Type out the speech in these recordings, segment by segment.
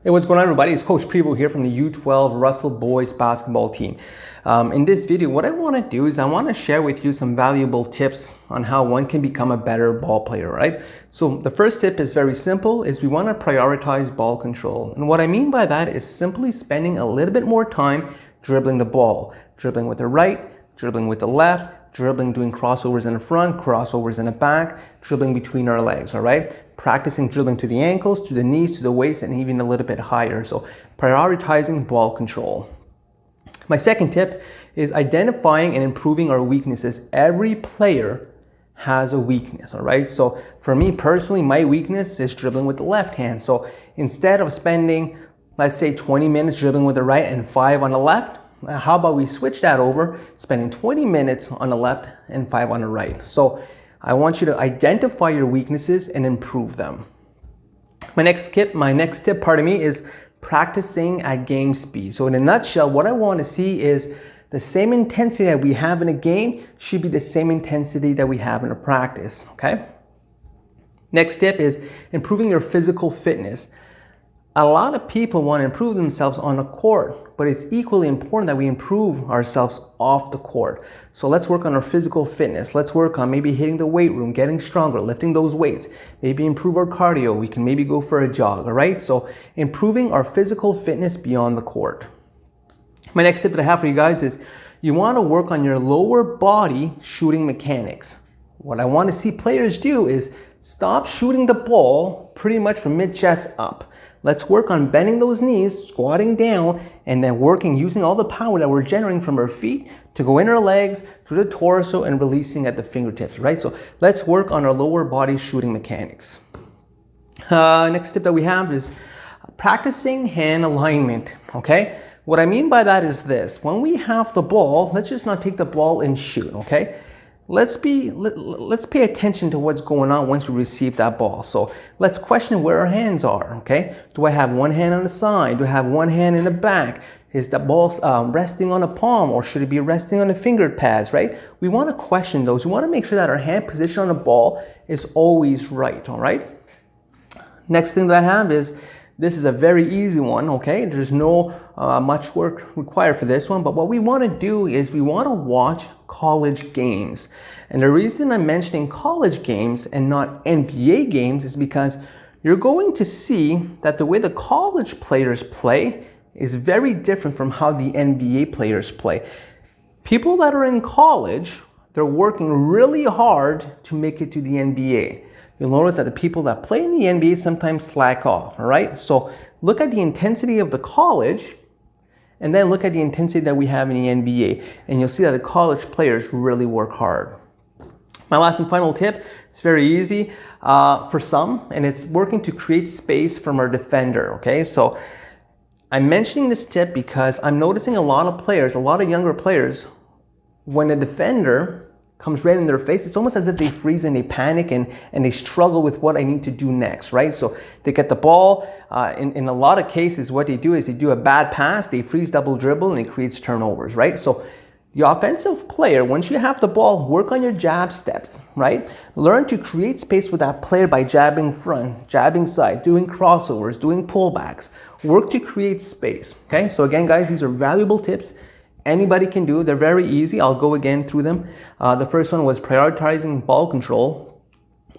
Hey, what's going on, everybody? It's Coach Prevo here from the U12 Russell Boys basketball team. In this video, what I want to do is I want to share with you some valuable tips on how one can become a better ball player, right? So the first tip is very simple, is we want to prioritize ball control. And what I mean by that is simply spending a little bit more time dribbling the ball, dribbling with the right, dribbling with the left, dribbling, doing crossovers in the front, crossovers in the back, dribbling between our legs, all right? Practicing dribbling to the ankles, to the knees, to the waist, and even a little bit higher. So prioritizing ball control. My second tip is identifying and improving our weaknesses. Every player has a weakness, all right? So for me personally, my weakness is dribbling with the left hand. So instead of spending, let's say 20 minutes dribbling with the right and 5 on the left, how about we switch that over, spending 20 minutes on the left and 5 on the right. So I want you to identify your weaknesses and improve them. My next tip, is practicing at game speed. So in a nutshell, what I want to see is the same intensity that we have in a game should be the same intensity that we have in a practice, okay? Next tip is improving your physical fitness. A lot of people want to improve themselves on the court, but it's equally important that we improve ourselves off the court. So let's work on our physical fitness. Let's work on maybe hitting the weight room, getting stronger, lifting those weights, maybe improve our cardio. We can maybe go for a jog, all right? So improving our physical fitness beyond the court. My next tip that I have for you guys is you want to work on your lower body shooting mechanics. What I want to see players do is stop shooting the ball pretty much from mid-chest up. Let's work on bending those knees, squatting down, and then using all the power that we're generating from our feet to go in our legs, through the torso, and releasing at the fingertips, right? So let's work on our lower body shooting mechanics. Next tip that we have is practicing hand alignment, okay? What I mean by that is this. When we have the ball, let's just not take the ball and shoot, okay? Let's pay attention to what's going on once we receive that ball. So let's question where our hands are, okay? Do I have one hand on the side? Do I have one hand in the back? Is the ball resting on a palm, or should it be resting on the finger pads, right? We want to question those. We want to make sure that our hand position on the ball is always right, all right? Next thing that I have is, this is a very easy one, okay? There's no much work required for this one, but what we want to do is we want to watch college games. And the reason I'm mentioning college games and not NBA games is because you're going to see that the way the college players play is very different from how the NBA players play. People that are in college, they're working really hard to make it to the NBA. You'll notice that the people that play in the NBA sometimes slack off, all right? So look at the intensity of the college and then look at the intensity that we have in the NBA, and you'll see that the college players really work hard. My last and final tip is very easy for some, and it's working to create space from our defender, okay? So I'm mentioning this tip because I'm noticing a lot of players, a lot of younger players, when a defender comes right in their face, it's almost as if they freeze and they panic and they struggle with what I need to do next, right? So they get the ball. In a lot of cases, what they do is they do a bad pass, they freeze double dribble, and it creates turnovers, right? So the offensive player, once you have the ball, work on your jab steps, right? Learn to create space with that player by jabbing front, jabbing side, doing crossovers, doing pullbacks. Work to create space, okay? So again, guys, these are valuable tips. Anybody can do. They're very easy. I'll go again through them. The first one was prioritizing ball control.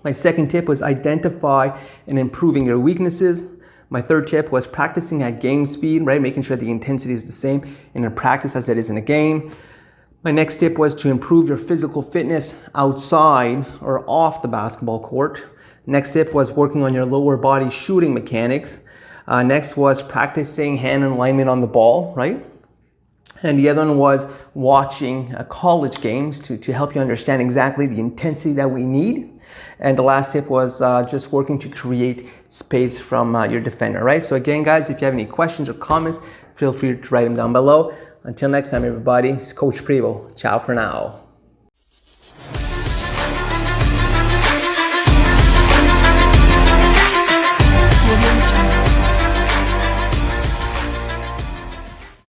My second tip was identify and improving your weaknesses. My third tip was practicing at game speed, right? Making sure the intensity is the same in a practice as it is in a game. My next tip was to improve your physical fitness outside or off the basketball court. Next tip was working on your lower body shooting mechanics. Next was practicing hand alignment on the ball, right? And the other one was watching college games to help you understand exactly the intensity that we need. And the last tip was just working to create space from your defender, right? So again, guys, if you have any questions or comments, feel free to write them down below. Until next time, everybody, it's Coach Prevo. Ciao for now.